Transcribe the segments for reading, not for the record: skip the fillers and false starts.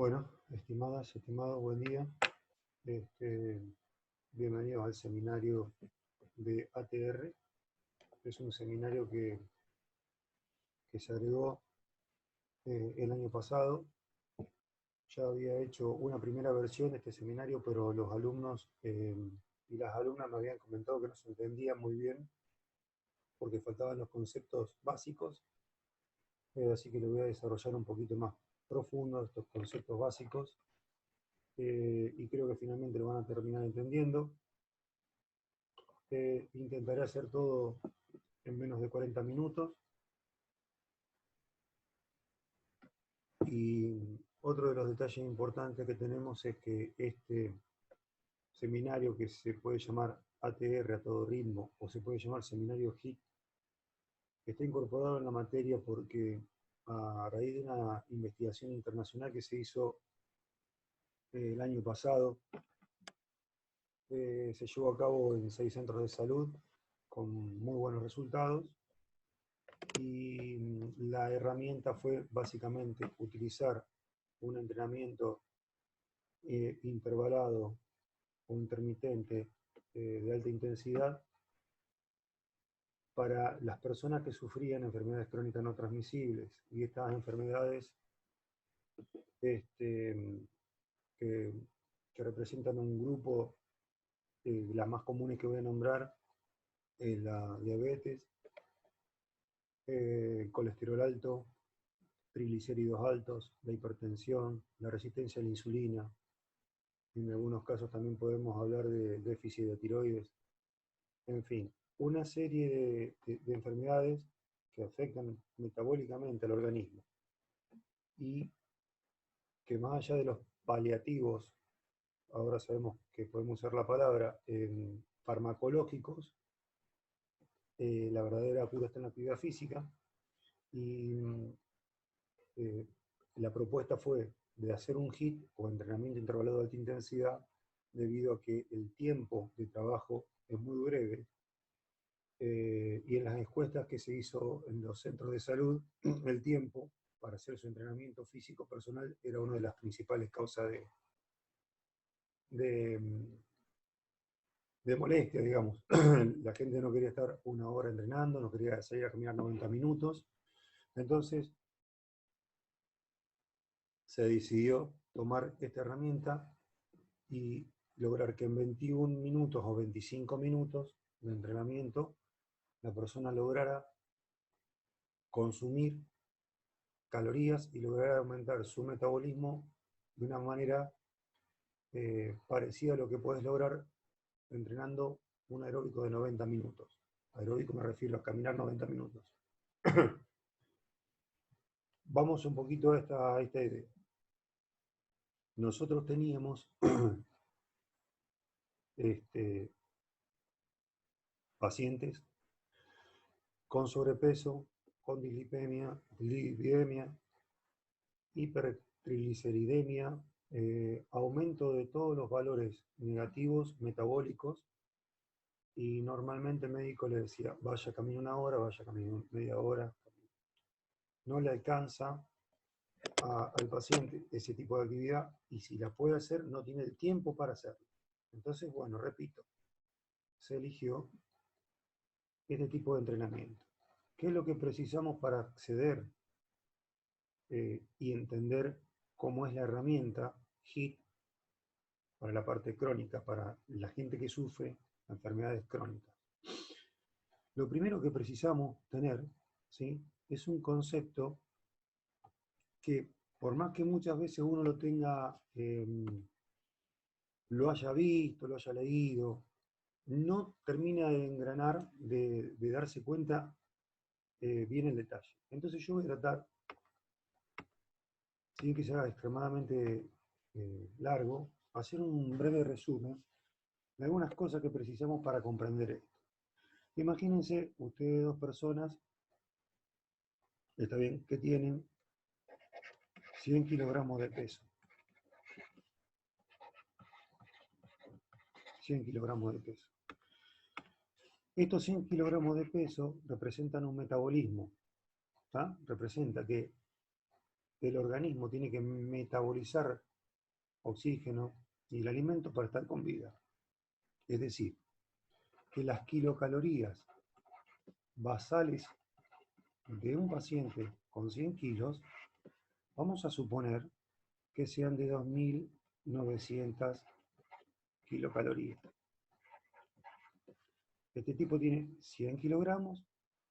Bueno, estimadas, estimados, buen día. Este, Bienvenidos al seminario de ATR. Es un seminario que se agregó el año pasado. Ya había hecho una primera versión de este seminario, pero los alumnos y las alumnas me habían comentado que no se entendía muy bien porque faltaban los conceptos básicos. Así que lo voy a desarrollar un poquito más profundo, estos conceptos básicos. Y creo que finalmente lo van a terminar entendiendo. Intentaré hacer todo en menos de 40 minutos. Y otro de los detalles importantes que tenemos es que este seminario, que se puede llamar ATR a todo ritmo o se puede llamar seminario HIT, está incorporado en la materia porque a raíz de una investigación internacional que se hizo el año pasado, se llevó a cabo en 6 centros de salud con muy buenos resultados. Y la herramienta fue básicamente utilizar un entrenamiento intervalado o intermitente de alta intensidad para las personas que sufrían enfermedades crónicas no transmisibles. Y estas enfermedades que, que representan un grupo, las más comunes que voy a nombrar, la diabetes, colesterol alto, triglicéridos altos, la hipertensión, la resistencia a la insulina. En algunos casos también podemos hablar de déficit de tiroides. En fin, una serie de enfermedades que afectan metabólicamente al organismo y que más allá de los paliativos, ahora sabemos que podemos usar la palabra, farmacológicos, la verdadera cura está en la actividad física. Y eh, la propuesta fue de hacer un HIIT o entrenamiento intervalado de alta intensidad, debido a que el tiempo de trabajo es muy breve. Y en las encuestas que se hizo en los centros de salud, el tiempo para hacer su entrenamiento físico personal era una de las principales causas de, de molestia, digamos. La gente no quería estar una hora entrenando, no quería salir a caminar 90 minutos. Entonces se decidió tomar esta herramienta y lograr que en 21 minutos o 25 minutos de entrenamiento la persona lograra consumir calorías y lograr aumentar su metabolismo de una manera parecida a lo que puedes lograr entrenando un aeróbico de 90 minutos. Aeróbico me refiero a caminar 90 minutos. Vamos un poquito a esta idea. Nosotros teníamos pacientes con sobrepeso, con dislipemia, hipertrigliceridemia, aumento de todos los valores negativos metabólicos, y normalmente el médico le decía, vaya camine una hora, vaya camine media hora. No le alcanza al paciente ese tipo de actividad, y si la puede hacer, no tiene el tiempo para hacerlo. Entonces, bueno, repito, se eligió este tipo de entrenamiento. ¿Qué es lo que precisamos para acceder y entender cómo es la herramienta HIIT para la parte crónica, para la gente que sufre enfermedades crónicas? Lo primero que precisamos tener, ¿sí?, es un concepto que, por más que muchas veces uno lo tenga, lo haya visto, lo haya leído, no termina de engranar, de darse cuenta bien el detalle. Entonces yo voy a tratar, sin que sea extremadamente largo, hacer un breve resumen de algunas cosas que precisamos para comprender esto. Imagínense ustedes dos personas, está bien, que tienen 100 kilogramos de peso. 100 kilogramos de peso. Estos 100 kilogramos de peso representan un metabolismo, ¿tá? Representa que el organismo tiene que metabolizar oxígeno y el alimento para estar con vida. Es decir, que las kilocalorías basales de un paciente con 100 kilos, vamos a suponer que sean de 2.900 kilocalorías. Este tipo tiene 100 kilogramos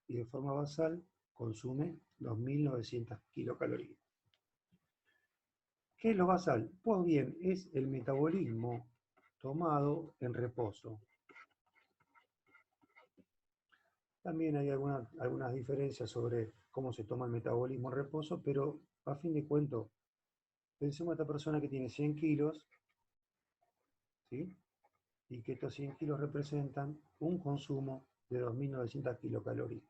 y de forma basal consume 2.900 kilocalorías. ¿Qué es lo basal? Pues bien, es el metabolismo tomado en reposo. También hay algunas diferencias sobre cómo se toma el metabolismo en reposo, pero a fin de cuentas, pensemos en esta persona que tiene 100 kilos, ¿sí? Y que estos 100 kilos representan un consumo de 2.900 kilocalorías.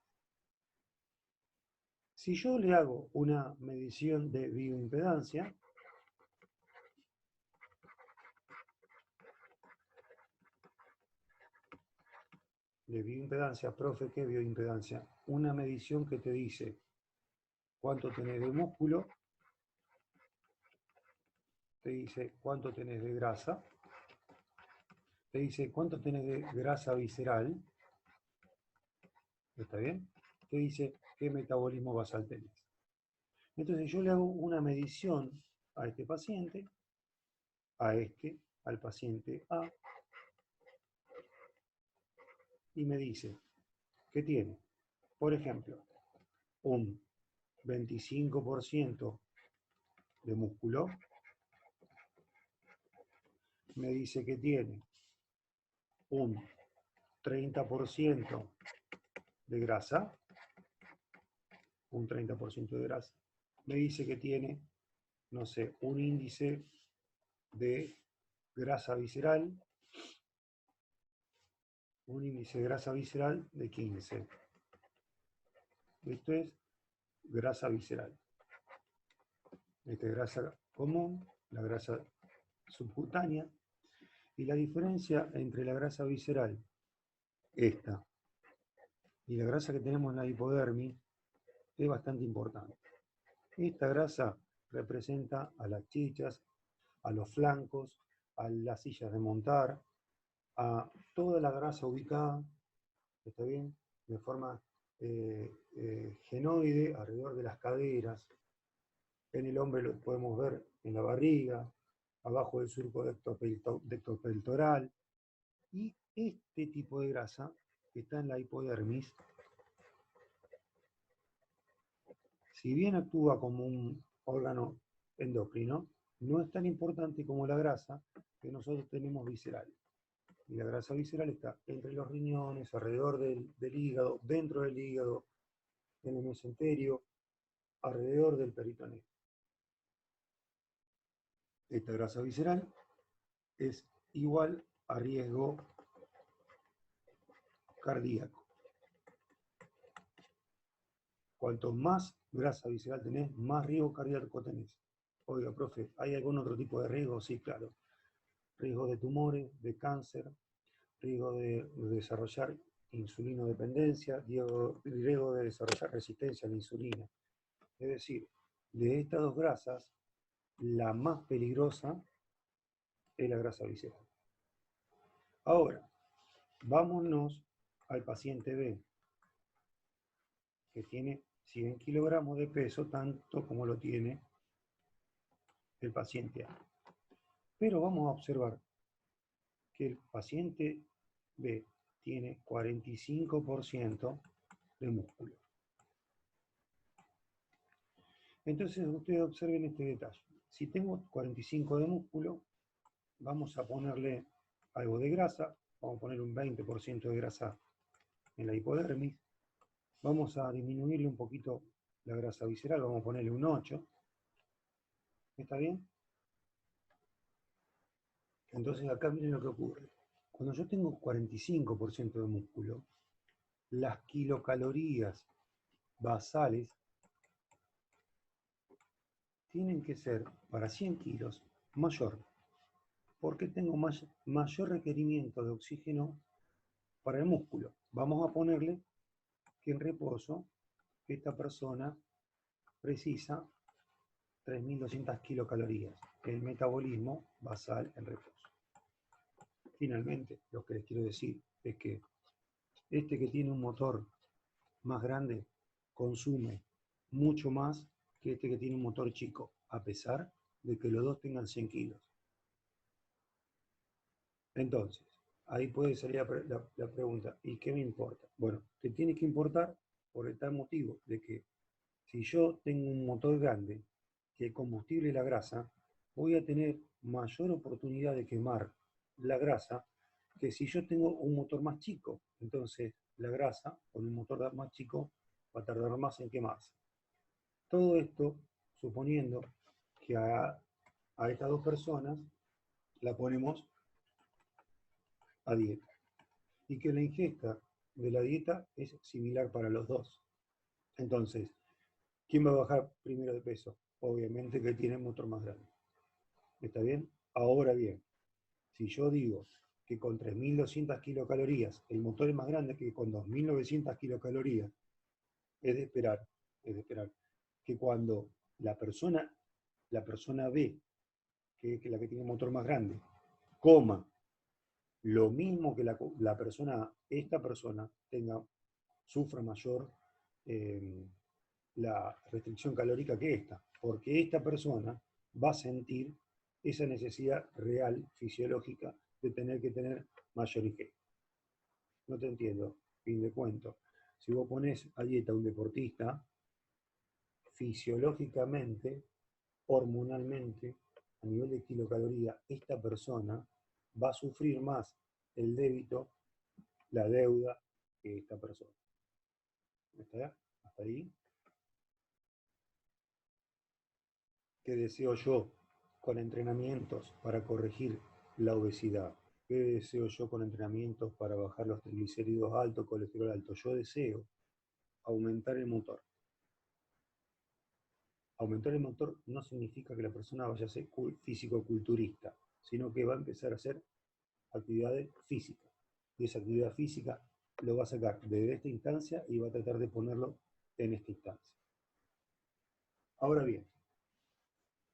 Si yo le hago una medición de bioimpedancia, profe, ¿qué bioimpedancia? Una medición que te dice cuánto tenés de músculo, te dice cuánto tenés de grasa, te dice cuánto tenés de grasa visceral, ¿está bien? Te dice qué metabolismo basal tenés. Entonces yo le hago una medición a este paciente, al paciente A, y me dice que tiene, por ejemplo, un 25% de músculo, me dice que tiene un 30% de grasa, un 30% de grasa, me dice que tiene, no sé, un índice de grasa visceral, de 15. Esto es grasa visceral. Esta es grasa común, la grasa subcutánea, y la diferencia entre la grasa visceral, esta, y la grasa que tenemos en la hipodermis es bastante importante. Esta grasa representa a las chichas, a los flancos, a las sillas de montar, a toda la grasa ubicada, ¿está bien? De forma genoide alrededor de las caderas. En el hombre lo podemos ver en la barriga, abajo del surco dectopeltoral. Y este tipo de grasa que está en la hipodermis, si bien actúa como un órgano endocrino, no es tan importante como la grasa que nosotros tenemos visceral. Y la grasa visceral está entre los riñones, alrededor del hígado, dentro del hígado, en el mesenterio, alrededor del peritoneo. Esta grasa visceral es igual a riesgo cardíaco. Cuanto más grasa visceral tenés, más riesgo cardíaco tenés. Oiga, profe, ¿hay algún otro tipo de riesgo? Sí, claro. Riesgo de tumores, de cáncer, riesgo de desarrollar insulinodependencia, riesgo de desarrollar resistencia a la insulina. Es decir, de estas dos grasas, la más peligrosa es la grasa visceral. Ahora, vámonos al paciente B, que tiene 100 kilogramos de peso, tanto como lo tiene el paciente A. Pero vamos a observar que el paciente B tiene 45% de músculo. Entonces ustedes observen este detalle. Si tengo 45 de músculo, vamos a ponerle algo de grasa, vamos a poner un 20% de grasa en la hipodermis, vamos a disminuirle un poquito la grasa visceral, vamos a ponerle un 8. ¿Está bien? Entonces acá miren lo que ocurre. Cuando yo tengo 45% de músculo, las kilocalorías basales tienen que ser para 100 kilos mayor, porque tengo mayor requerimiento de oxígeno para el músculo. Vamos a ponerle que en reposo esta persona precisa 3.200 kilocalorías. El metabolismo basal en reposo. Finalmente, lo que les quiero decir es que este que tiene un motor más grande consume mucho más que este que tiene un motor chico, a pesar de que los dos tengan 100 kilos. Entonces, ahí puede salir la pregunta, ¿y qué me importa? Bueno, te tiene que importar por el tal motivo de que si yo tengo un motor grande, que el combustible es la grasa, voy a tener mayor oportunidad de quemar la grasa que si yo tengo un motor más chico. Entonces, la grasa con un motor más chico va a tardar más en quemarse. Todo esto suponiendo que a estas dos personas la ponemos a dieta y que la ingesta de la dieta es similar para los dos. Entonces, ¿quién va a bajar primero de peso? Obviamente que tiene el motor más grande. ¿Está bien? Ahora bien, si yo digo que con 3.200 kilocalorías el motor es más grande que con 2.900 kilocalorías, es de esperar que cuando la persona B, que es la que tiene el motor más grande, coma lo mismo que la persona, esta persona sufra mayor la restricción calórica que esta, porque esta persona va a sentir esa necesidad real, fisiológica, de tener que tener mayor ingesta. No te entiendo, fin de cuento. Si vos pones a dieta a un deportista, fisiológicamente, hormonalmente, a nivel de kilocaloría, esta persona va a sufrir más el débito, la deuda, que esta persona. ¿Está? ¿Hasta ahí? ¿Qué deseo yo con entrenamientos para corregir la obesidad? ¿Qué deseo yo con entrenamientos para bajar los triglicéridos altos, colesterol alto? Yo deseo aumentar el motor. Aumentar el motor no significa que la persona vaya a ser físico-culturista, sino que va a empezar a hacer actividades físicas. Y esa actividad física lo va a sacar de esta instancia y va a tratar de ponerlo en esta instancia. Ahora bien,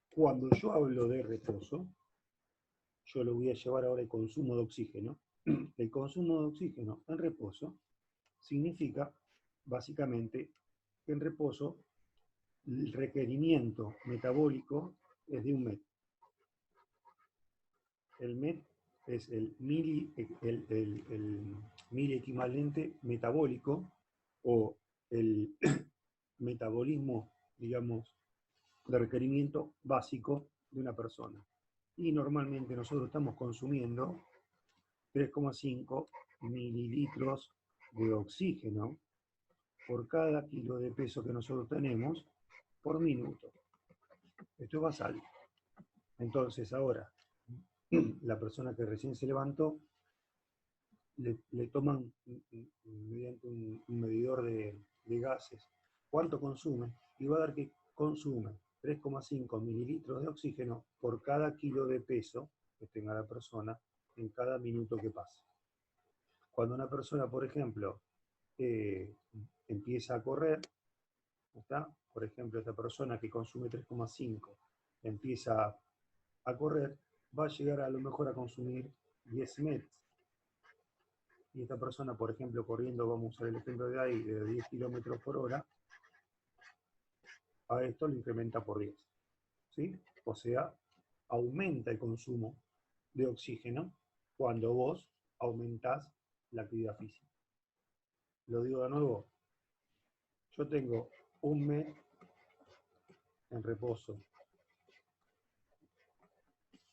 cuando yo hablo de reposo, yo lo voy a llevar ahora al consumo de oxígeno. El consumo de oxígeno en reposo significa, básicamente, que en reposo el requerimiento metabólico es de 1 MET. El MET es el mili equivalente metabólico o el metabolismo, digamos, de requerimiento básico de una persona. Y normalmente nosotros estamos consumiendo 3,5 mililitros de oxígeno por cada kilo de peso que nosotros tenemos por minuto. Esto es basal. Entonces ahora, la persona que recién se levantó, le toman mediante un medidor de gases cuánto consume y va a dar que consume 3,5 mililitros de oxígeno por cada kilo de peso que tenga la persona en cada minuto que pasa. Cuando una persona, por ejemplo, empieza a correr, ¿está? Por ejemplo, esta persona que consume 3,5 empieza a correr, va a llegar a lo mejor a consumir 10 MET. Y esta persona, por ejemplo, corriendo, vamos a usar el ejemplo de ahí, de 10 kilómetros por hora, a esto lo incrementa por 10. ¿Sí? O sea, aumenta el consumo de oxígeno cuando vos aumentás la actividad física. Lo digo de nuevo, yo tengo 1 MET en reposo.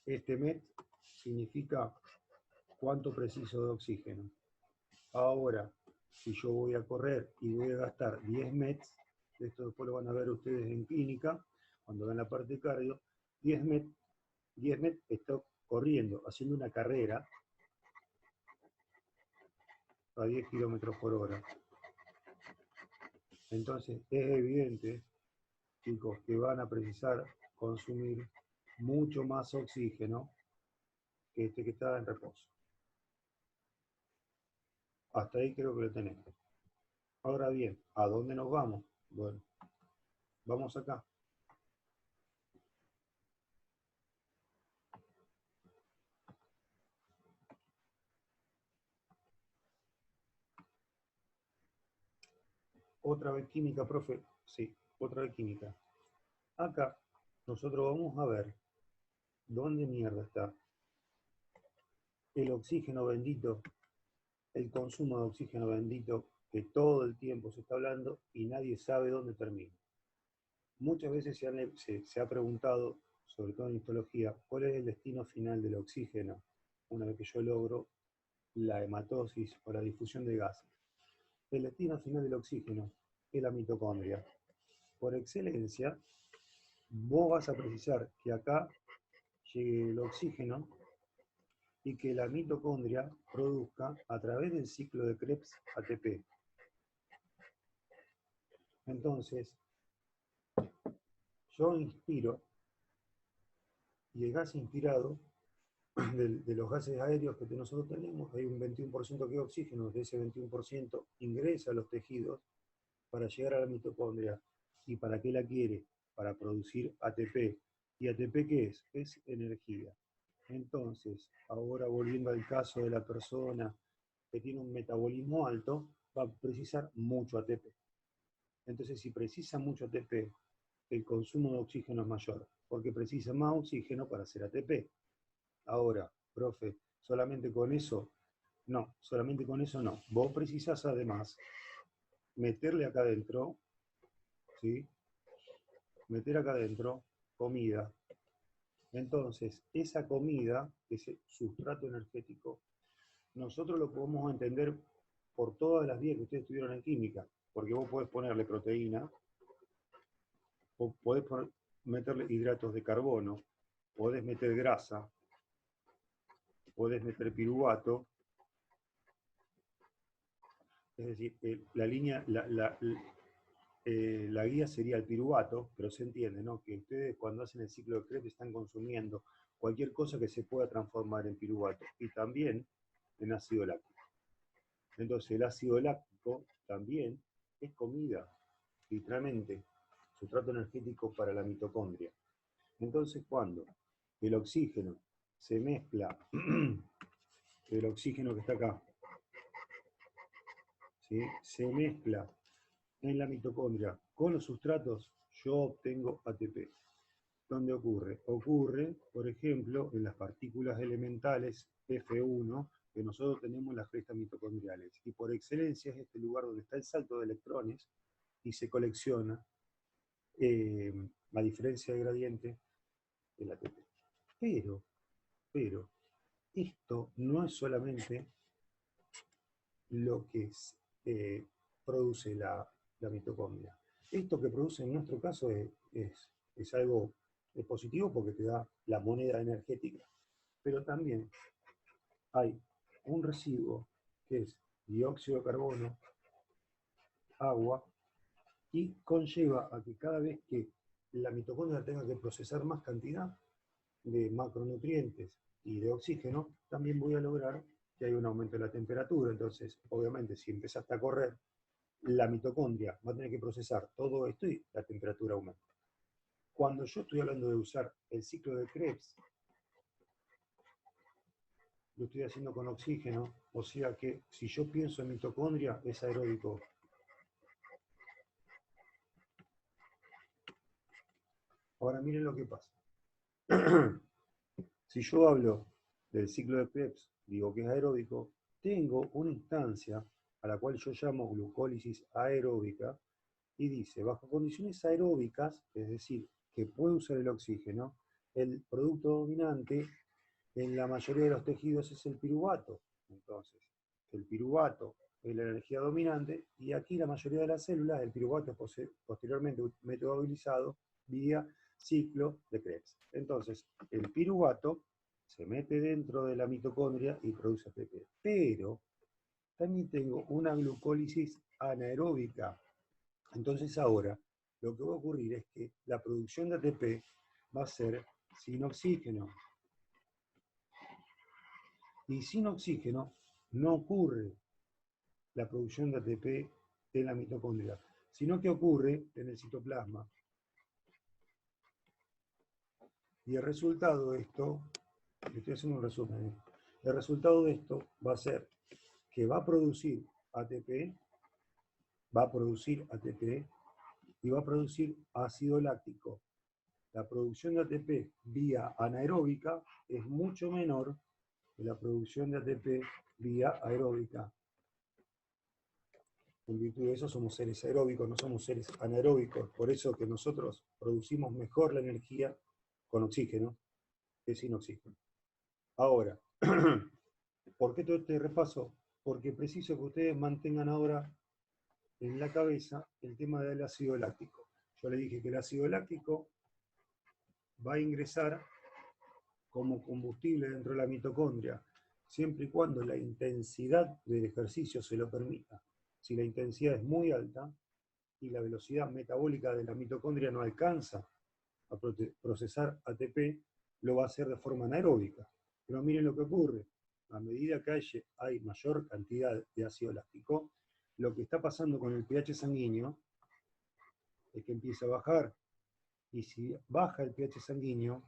Este MET significa cuánto preciso de oxígeno. Ahora, si yo voy a correr y voy a gastar 10 MET, esto después lo van a ver ustedes en clínica, cuando vean la parte de cardio, 10 MET estoy corriendo, haciendo una carrera a 10 kilómetros por hora. Entonces, es evidente, chicos, que van a precisar consumir mucho más oxígeno que este que está en reposo. Hasta ahí creo que lo tenemos. Ahora bien, ¿a dónde nos vamos? Bueno, vamos acá. Otra vez química, profe. Sí, otra vez química. Acá nosotros vamos a ver dónde mierda está el oxígeno bendito, el consumo de oxígeno bendito que todo el tiempo se está hablando y nadie sabe dónde termina. Muchas veces se ha preguntado, sobre todo en histología, cuál es el destino final del oxígeno una vez que yo logro la hematosis o la difusión de gases. El destino final del oxígeno es la mitocondria. Por excelencia, vos vas a precisar que acá llegue el oxígeno y que la mitocondria produzca a través del ciclo de Krebs ATP. Entonces, yo inspiro y el gas inspirado de los gases aéreos que nosotros tenemos, hay un 21% que es oxígeno, de ese 21% ingresa a los tejidos para llegar a la mitocondria. ¿Y para qué la quiere? Para producir ATP. ¿Y ATP qué es? Es energía. Entonces, ahora volviendo al caso de la persona que tiene un metabolismo alto, va a precisar mucho ATP. Entonces, si precisa mucho ATP, el consumo de oxígeno es mayor, porque precisa más oxígeno para hacer ATP. Ahora, profe, solamente con eso, no, solamente con eso no. Vos precisás además meterle acá adentro, ¿sí? Meter acá adentro comida. Entonces, esa comida, ese sustrato energético, nosotros lo podemos entender por todas las vías que ustedes tuvieron en química, porque vos podés ponerle proteína, o podés meterle hidratos de carbono, podés meter grasa, podés meter piruvato, es decir, la guía sería el piruvato, pero se entiende, ¿no? Que ustedes cuando hacen el ciclo de Krebs están consumiendo cualquier cosa que se pueda transformar en piruvato y también en ácido láctico. Entonces el ácido láctico también es comida, literalmente, sustrato energético para la mitocondria. Entonces cuando el oxígeno se mezcla, el oxígeno que está acá, ¿sí? Se mezcla en la mitocondria con los sustratos, yo obtengo ATP. ¿Dónde ocurre? Ocurre, por ejemplo, en las partículas elementales F1 que nosotros tenemos en las crestas mitocondriales. Y por excelencia es este lugar donde está el salto de electrones y se colecciona, a diferencia del gradiente, el ATP. Pero, esto no es solamente lo que produce la mitocondria. Esto que produce en nuestro caso es algo positivo porque te da la moneda energética. Pero también hay un residuo que es dióxido de carbono, agua, y conlleva a que cada vez que la mitocondria tenga que procesar más cantidad de macronutrientes y de oxígeno, también voy a lograr que haya un aumento de la temperatura. Entonces, obviamente, si empezaste a correr, la mitocondria va a tener que procesar todo esto y la temperatura aumenta. Cuando yo estoy hablando de usar el ciclo de Krebs, lo estoy haciendo con oxígeno, o sea que si yo pienso en mitocondria, es aeróbico. Ahora miren lo que pasa. Si yo hablo del ciclo de Krebs, digo que es aeróbico, tengo una instancia a la cual yo llamo glucólisis aeróbica, y dice, bajo condiciones aeróbicas, es decir, que puede usar el oxígeno, el producto dominante en la mayoría de los tejidos es el piruvato. Entonces, el piruvato es la energía dominante y aquí la mayoría de las células, el piruvato es posteriormente metabolitzado vía ciclo de Krebs. Entonces, el piruvato se mete dentro de la mitocondria y produce ATP. Pero también tengo una glucólisis anaeróbica. Entonces ahora lo que va a ocurrir es que la producción de ATP va a ser sin oxígeno. Y sin oxígeno no ocurre la producción de ATP en la mitocondria, sino que ocurre en el citoplasma. Y el resultado de esto, estoy haciendo un resumen, el resultado de esto va a ser que va a producir ATP va a producir ATP y va a producir ácido láctico. La producción de ATP vía anaeróbica es mucho menor que la producción de ATP vía aeróbica. En virtud de eso somos seres aeróbicos, no somos seres anaeróbicos. Por eso que nosotros producimos mejor la energía con oxígeno que sin oxígeno. Ahora, ¿por qué todo este repaso? Porque preciso que ustedes mantengan ahora en la cabeza el tema del ácido láctico. Yo le dije que el ácido láctico va a ingresar como combustible dentro de la mitocondria, siempre y cuando la intensidad del ejercicio se lo permita. Si la intensidad es muy alta y la velocidad metabólica de la mitocondria no alcanza a procesar ATP, lo va a hacer de forma anaeróbica. Pero miren lo que ocurre. A medida que hay mayor cantidad de ácido láctico, lo que está pasando con el pH sanguíneo es que empieza a bajar. Y si baja el pH sanguíneo,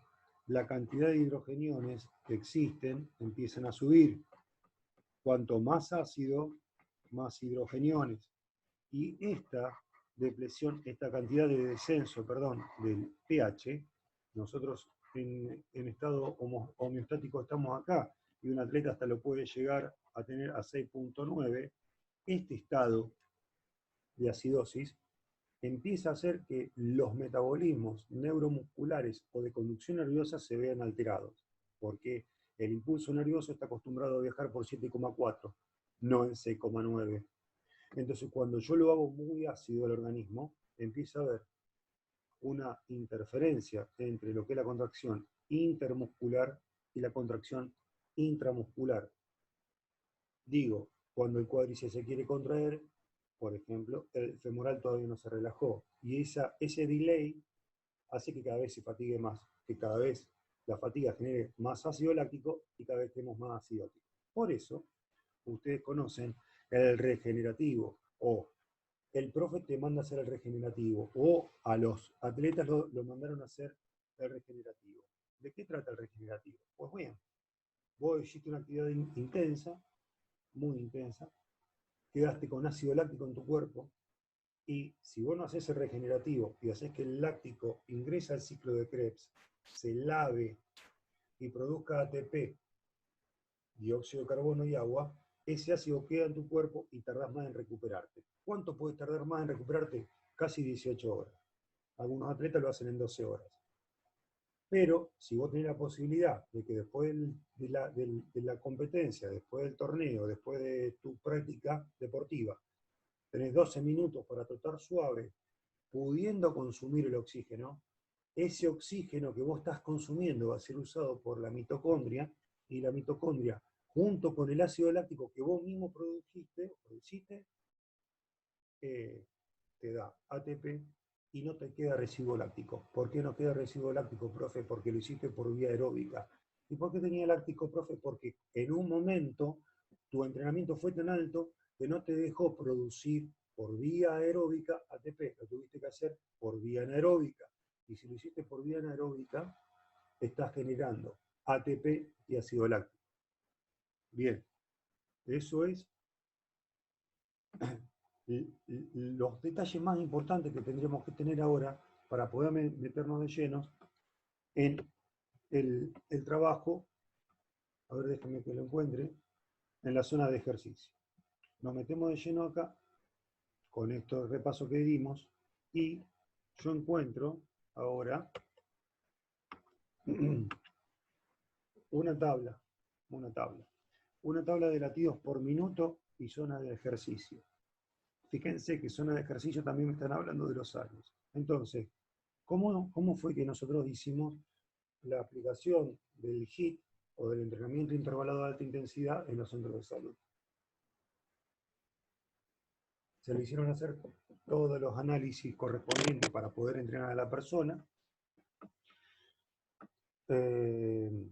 la cantidad de hidrogeniones que existen empiezan a subir. Cuanto más ácido, más hidrogeniones. Y esta depresión, esta cantidad de descenso, del pH, nosotros en estado homeostático estamos acá, y un atleta hasta lo puede llegar a tener a 6.9, este estado de acidosis empieza a hacer que los metabolismos neuromusculares o de conducción nerviosa se vean alterados, porque el impulso nervioso está acostumbrado a viajar por 7,4, no en 6,9. Entonces, cuando yo lo hago muy ácido al organismo, empieza a haber una interferencia entre lo que es la contracción intermuscular y la contracción intramuscular. Digo, cuando el cuádriceps se quiere contraer, por ejemplo, el femoral todavía no se relajó. Y ese delay hace que cada vez se fatigue más, que cada vez la fatiga genere más ácido láctico y cada vez tenemos más ácido láctico. Por eso, ustedes conocen el regenerativo, o el profe te manda a hacer el regenerativo, o a los atletas lo mandaron a hacer el regenerativo. ¿De qué trata el regenerativo? Pues bien, vos hiciste una actividad intensa, muy intensa, quedaste con ácido láctico en tu cuerpo, y si vos no haces el regenerativo y haces que el láctico ingrese al ciclo de Krebs, se lave y produzca ATP, dióxido de carbono y agua, ese ácido queda en tu cuerpo y tardás más en recuperarte. ¿Cuánto puedes tardar más en recuperarte? Casi 18 horas. Algunos atletas lo hacen en 12 horas. Pero si vos tenés la posibilidad de que después de la competencia, después del torneo, después de tu práctica deportiva, tenés 12 minutos para trotar suave, pudiendo consumir el oxígeno, ese oxígeno que vos estás consumiendo va a ser usado por la mitocondria, y la mitocondria, junto con el ácido láctico que vos mismo produciste, te da ATP y no te queda residuo láctico. ¿Por qué no queda residuo láctico, profe? Porque lo hiciste por vía aeróbica. ¿Y por qué tenía láctico, profe? Porque en un momento tu entrenamiento fue tan alto que no te dejó producir por vía aeróbica ATP, lo tuviste que hacer por vía anaeróbica. Y si lo hiciste por vía anaeróbica, estás generando ATP y ácido láctico. Bien, eso es los detalles más importantes que tendríamos que tener ahora para poder meternos de llenos en el trabajo. A ver, déjame que lo encuentre, en la zona de ejercicio. Nos metemos de lleno acá con estos repasos que dimos y yo encuentro ahora una tabla de latidos por minuto y zona de ejercicio. Fíjense que zona de ejercicio también me están hablando de los años. Entonces, ¿cómo fue que nosotros hicimos la aplicación del HIIT o del entrenamiento intervalado de alta intensidad en los centros de salud? Se le hicieron hacer todos los análisis correspondientes para poder entrenar a la persona. En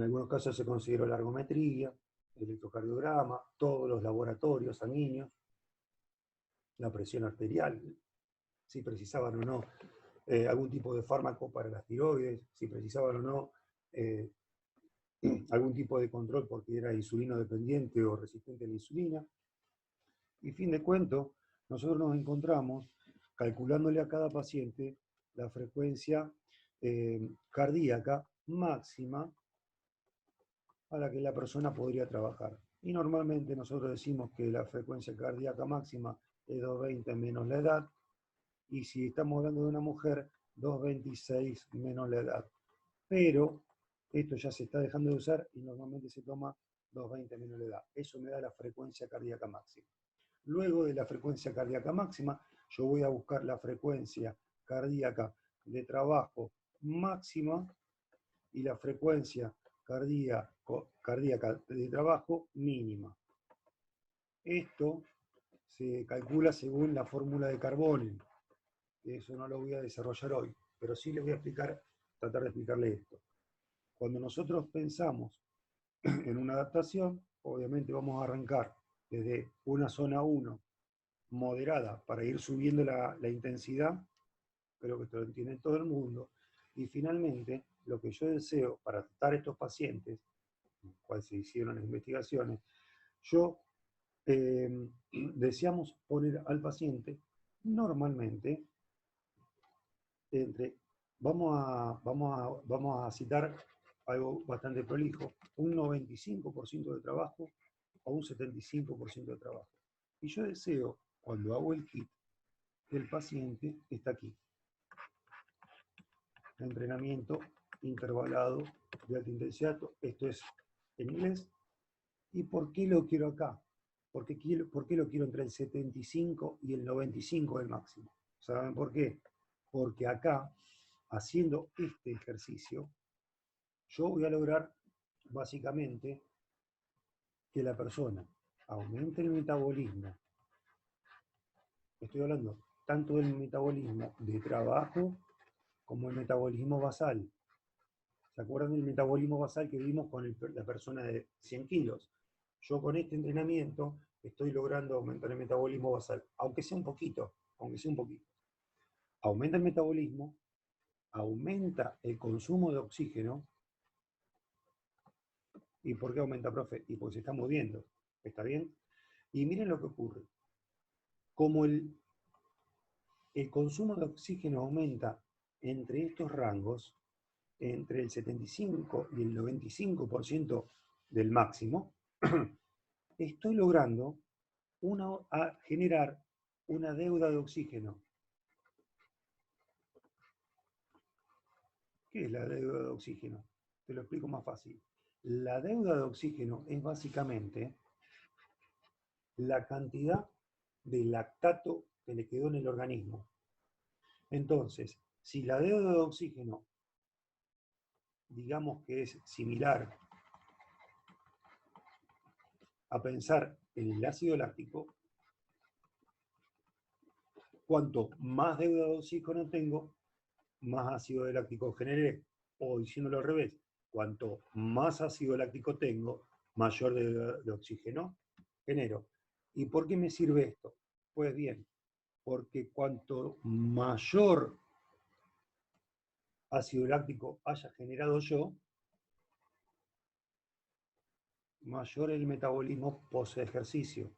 algunos casos se consideró la ergometría, el electrocardiograma, todos los laboratorios sanguíneos, la presión arterial, si precisaban o no algún tipo de fármaco para las tiroides, si precisaban o no algún tipo de control porque era insulino dependiente o resistente a la insulina. Y fin de cuento, nosotros nos encontramos calculándole a cada paciente la frecuencia cardíaca máxima a la que la persona podría trabajar. Y normalmente nosotros decimos que la frecuencia cardíaca máxima es 220 menos la edad, y si estamos hablando de una mujer, 226 menos la edad. Pero esto ya se está dejando de usar y normalmente se toma 220 menos la edad. Eso me da la frecuencia cardíaca máxima. Luego de la frecuencia cardíaca máxima, yo voy a buscar la frecuencia cardíaca de trabajo máxima y la frecuencia cardíaca de trabajo mínima. Esto se calcula según la fórmula de Carbonell. Eso no lo voy a desarrollar hoy, pero sí les voy a tratar de explicarle esto. Cuando nosotros pensamos en una adaptación, obviamente vamos a arrancar desde una zona 1 moderada para ir subiendo la intensidad, creo que esto lo entiende todo el mundo, y finalmente lo que yo deseo para tratar a estos pacientes, cuales se hicieron las investigaciones, yo deseamos poner al paciente normalmente vamos a citar algo bastante prolijo, un 95% de trabajo o un 75% de trabajo. Y yo deseo, cuando hago el kit, que el paciente está aquí. Entrenamiento intervalado de alta intensidad, esto es en inglés. ¿Y por qué lo quiero acá? ¿Por qué lo quiero entre el 75 y el 95 del máximo? ¿Saben por qué? Porque acá, haciendo este ejercicio, yo voy a lograr básicamente que la persona aumente el metabolismo. Estoy hablando tanto del metabolismo de trabajo como el metabolismo basal. ¿Se acuerdan del metabolismo basal que vimos con la persona de 100 kilos? Yo con este entrenamiento estoy logrando aumentar el metabolismo basal, aunque sea un poquito, Aumenta el metabolismo, aumenta el consumo de oxígeno. ¿Y por qué aumenta, profe? Y porque se está moviendo. ¿Está bien? Y miren lo que ocurre. Como el consumo de oxígeno aumenta entre estos rangos, entre el 75 y el 95% del máximo, estoy logrando generar una deuda de oxígeno. ¿Qué es la deuda de oxígeno? Te lo explico más fácil. La deuda de oxígeno es básicamente la cantidad de lactato que le quedó en el organismo. Entonces, si la deuda de oxígeno, digamos que es similar a pensar en el ácido láctico, cuanto más deuda de oxígeno tengo, más ácido láctico generé. O diciéndolo al revés, cuanto más ácido láctico tengo, mayor deuda de oxígeno genero. ¿Y por qué me sirve esto? Pues bien, porque cuanto mayor ácido láctico haya generado yo, mayor el metabolismo post ejercicio.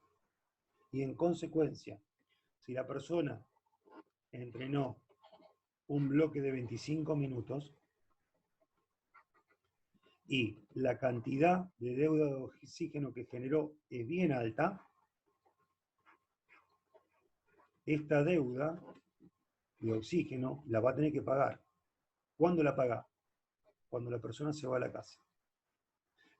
Y en consecuencia, si la persona entrenó un bloque de 25 minutos y la cantidad de deuda de oxígeno que generó es bien alta, esta deuda de oxígeno la va a tener que pagar. ¿Cuándo la paga? Cuando la persona se va a la casa.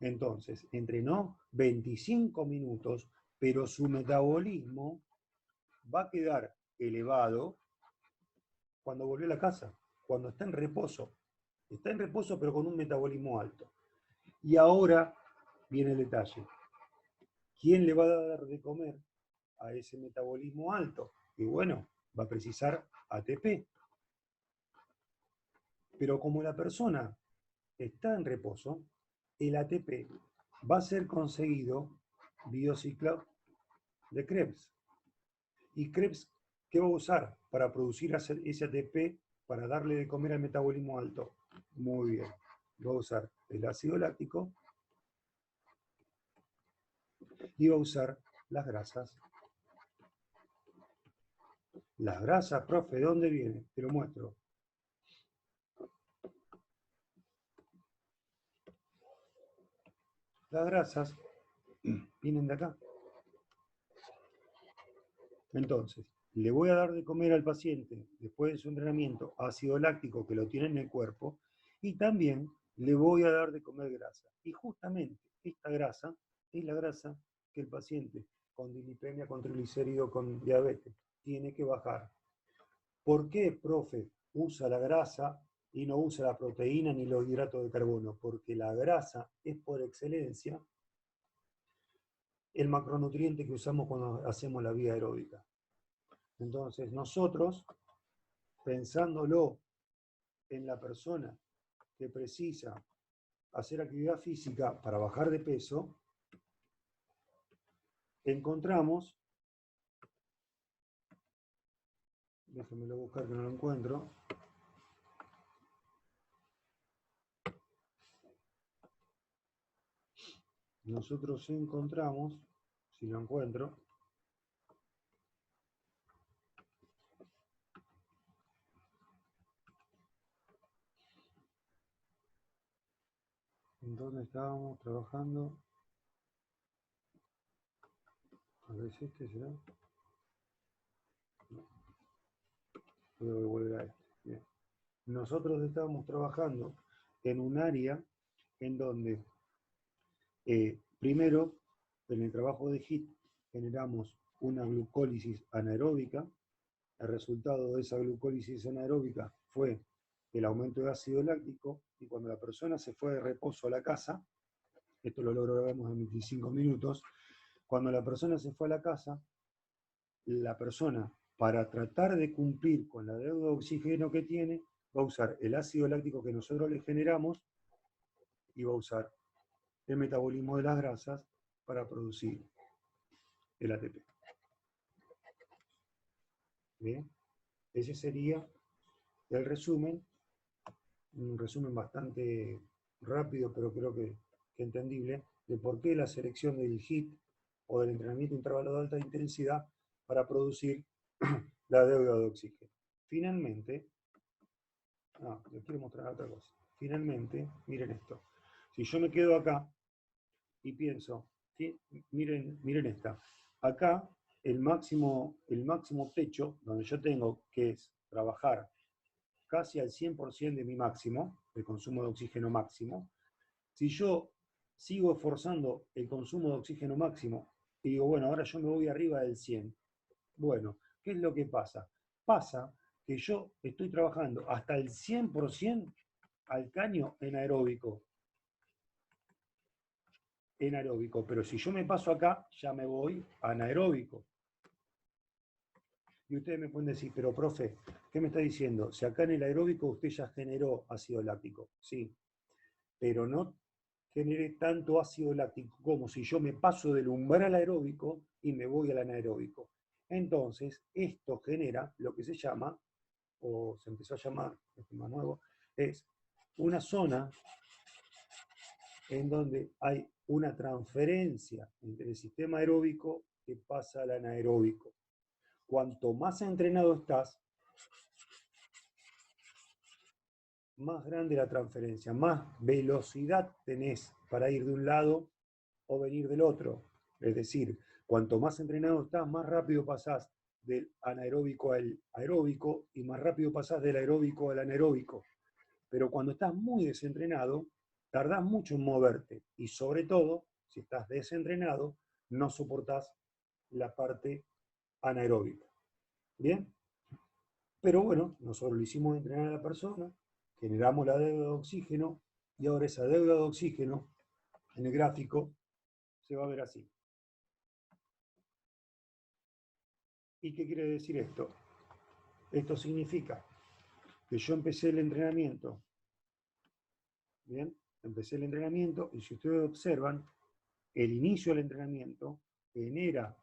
Entonces, entrenó 25 minutos, pero su metabolismo va a quedar elevado cuando volvió a la casa, cuando está en reposo. Está en reposo, pero con un metabolismo alto. Y ahora viene el detalle. ¿Quién le va a dar de comer a ese metabolismo alto? Y bueno, va a precisar ATP. Pero como la persona está en reposo, el ATP va a ser conseguido vía ciclo de Krebs. ¿Y Krebs qué va a usar para producir ese ATP para darle de comer al metabolismo alto? Muy bien, va a usar el ácido láctico y va a usar las grasas. Las grasas, profe, ¿de dónde vienen? Te lo muestro. Las grasas vienen de acá. Entonces, le voy a dar de comer al paciente, después de su entrenamiento, ácido láctico que lo tiene en el cuerpo, y también le voy a dar de comer grasa. Y justamente esta grasa es la grasa que el paciente con dislipemia, con triglicérido, con diabetes, tiene que bajar. ¿Por qué, profe, usa la grasa y no usa la proteína ni los hidratos de carbono? Porque la grasa es por excelencia el macronutriente que usamos cuando hacemos la vía aeróbica. Entonces nosotros, pensándolo en la persona que precisa hacer actividad física para bajar de peso, encontramos, déjenmelo buscar que no lo encuentro, nosotros encontramos, si lo encuentro, en dónde estábamos trabajando, a ver si este será, no, voy a volver a este. Bien. Nosotros estábamos trabajando en un área en donde, primero, en el trabajo de HIIT, generamos una glucólisis anaeróbica. El resultado de esa glucólisis anaeróbica fue el aumento de ácido láctico, y cuando la persona se fue de reposo a la casa, esto lo logramos en 25 minutos, cuando la persona se fue a la casa, la persona, para tratar de cumplir con la deuda de oxígeno que tiene, va a usar el ácido láctico que nosotros le generamos y va a usar el metabolismo de las grasas para producir el ATP. ¿Bien? Ese sería el resumen, un resumen bastante rápido, pero creo que entendible, de por qué la selección del HIIT o del entrenamiento intervalo de alta intensidad para producir la deuda de oxígeno. Finalmente, les quiero mostrar otra cosa. Finalmente, miren esto. Si yo me quedo acá y pienso, ¿sí? miren esta. Acá el máximo techo, donde yo tengo que es trabajar casi al 100% de mi máximo, el consumo de oxígeno máximo. Si yo sigo esforzando el consumo de oxígeno máximo y digo, bueno, ahora yo me voy arriba del 100, bueno, ¿qué es lo que pasa? Pasa que yo estoy trabajando hasta el 100% al caño en aeróbico. Pero si yo me paso acá, ya me voy a anaeróbico. Y ustedes me pueden decir, pero profe, ¿qué me está diciendo? Si acá en el aeróbico usted ya generó ácido láctico. Sí, pero no genere tanto ácido láctico como si yo me paso del umbral aeróbico y me voy al anaeróbico. Entonces, esto genera lo que se llama, o se empezó a llamar, este más nuevo, es una zona en donde hay una transferencia entre el sistema aeróbico que pasa al anaeróbico. Cuanto más entrenado estás, más grande la transferencia, más velocidad tenés para ir de un lado o venir del otro. Es decir, cuanto más entrenado estás, más rápido pasás del anaeróbico al aeróbico y más rápido pasás del aeróbico al anaeróbico. Pero cuando estás muy desentrenado, tardás mucho en moverte y sobre todo, si estás desentrenado, no soportás la parte anaeróbica. ¿Bien? Pero bueno, nosotros lo hicimos entrenar a la persona, generamos la deuda de oxígeno y ahora esa deuda de oxígeno en el gráfico se va a ver así. ¿Y qué quiere decir esto? Esto significa que yo empecé el entrenamiento, ¿bien? Empecé el entrenamiento y si ustedes observan, el inicio del entrenamiento genera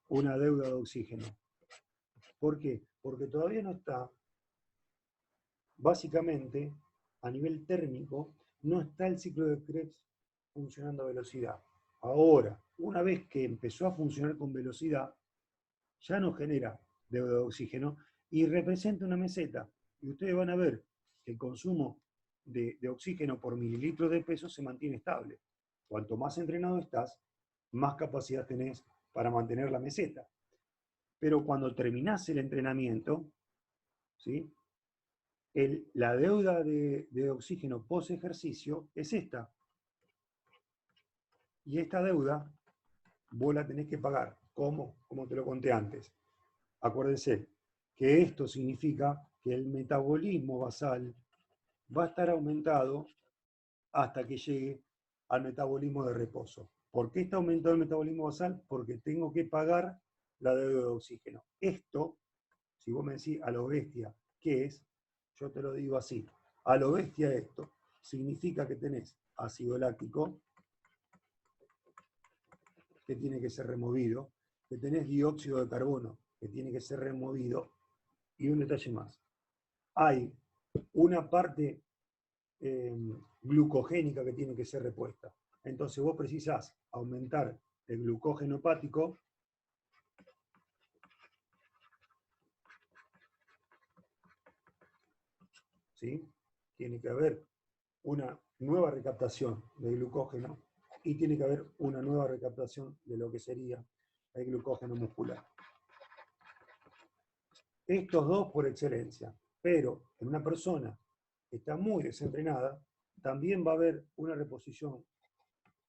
una deuda de oxígeno. ¿Por qué? Porque todavía no está, básicamente, a nivel térmico, no está el ciclo de Krebs funcionando a velocidad. Ahora, una vez que empezó a funcionar con velocidad, ya no genera deuda de oxígeno, y representa una meseta. Y ustedes van a ver que el consumo de oxígeno por mililitro de peso se mantiene estable. Cuanto más entrenado estás, más capacidad tenés para mantener la meseta. Pero cuando terminás el entrenamiento, ¿sí? La deuda de oxígeno post ejercicio es esta. Y esta deuda vos la tenés que pagar. ¿Cómo? Como te lo conté antes. Acuérdense que esto significa que el metabolismo basal va a estar aumentado hasta que llegue al metabolismo de reposo. ¿Por qué está aumentado el metabolismo basal? Porque tengo que pagar la deuda de oxígeno. Esto, si vos me decís a lo bestia, ¿qué es? Yo te lo digo así. A lo bestia esto significa que tenés ácido láctico, que tiene que ser removido, que tenés dióxido de carbono, que tiene que ser removido, y un detalle más. Hay una parte glucogénica que tiene que ser repuesta. Entonces vos precisás aumentar el glucógeno hepático, ¿sí? Tiene que haber una nueva recaptación de glucógeno y tiene que haber una nueva recaptación de lo que sería el glucógeno muscular. Estos dos por excelencia, pero en una persona que está muy desentrenada, también va a haber una reposición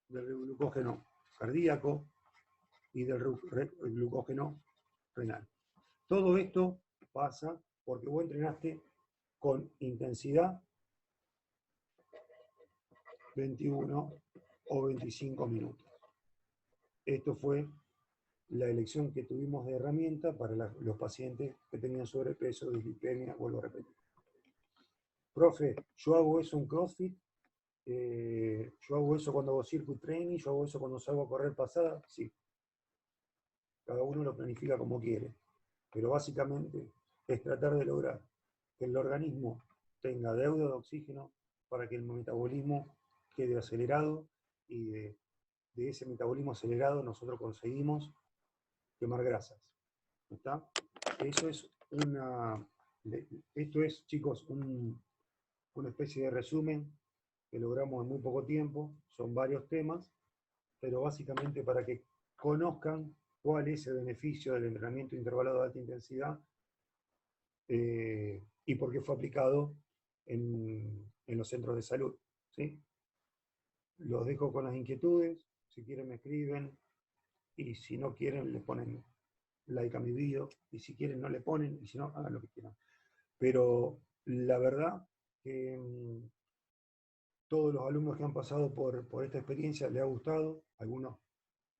del glucógeno cardíaco y del glucógeno renal. Todo esto pasa porque vos entrenaste con intensidad 21 o 25 minutos. Esto fue la elección que tuvimos de herramienta para los pacientes que tenían sobrepeso, dislipemia, vuelvo a repetir. Profe, yo hago eso en CrossFit, yo hago eso cuando hago circuit training, yo hago eso cuando salgo a correr pasada, sí. Cada uno lo planifica como quiere, pero básicamente es tratar de lograr que el organismo tenga deuda de oxígeno para que el metabolismo quede acelerado y de ese metabolismo acelerado nosotros conseguimos quemar grasas. ¿Está? Eso es esto es, chicos, una especie de resumen que logramos en muy poco tiempo. Son varios temas, pero básicamente para que conozcan cuál es el beneficio del entrenamiento intervalado de alta intensidad y por qué fue aplicado en los centros de salud. ¿Sí? Los dejo con las inquietudes, si quieren me escriben, y si no quieren le ponen like a mi video, y si quieren no le ponen, y si no, hagan lo que quieran. Pero la verdad que todos los alumnos que han pasado por esta experiencia les ha gustado, algunos,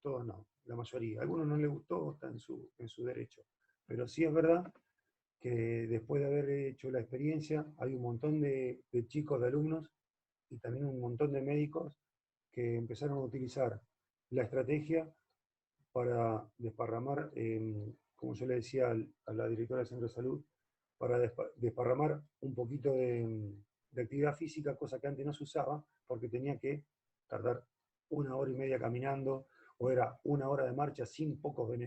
todos no, la mayoría. A algunos no les gustó, está en su derecho. Pero sí es verdad que después de haber hecho la experiencia, hay un montón de chicos, de alumnos, y también un montón de médicos que empezaron a utilizar la estrategia para desparramar, como yo le decía a la directora del centro de salud, para desparramar un poquito de actividad física, cosa que antes no se usaba, porque tenía que tardar 1 hora y media caminando, o era 1 hora de marcha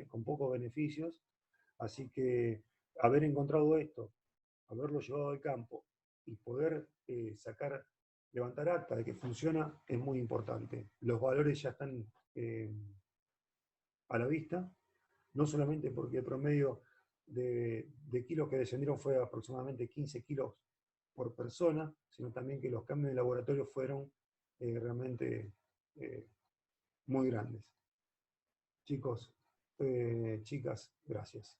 con pocos beneficios. Así que haber encontrado esto, haberlo llevado al campo y poder levantar acta de que funciona es muy importante. Los valores ya están a la vista, no solamente porque el promedio de kilos que descendieron fue aproximadamente 15 kilos por persona, sino también que los cambios de laboratorio fueron realmente muy grandes. Chicos, chicas, gracias.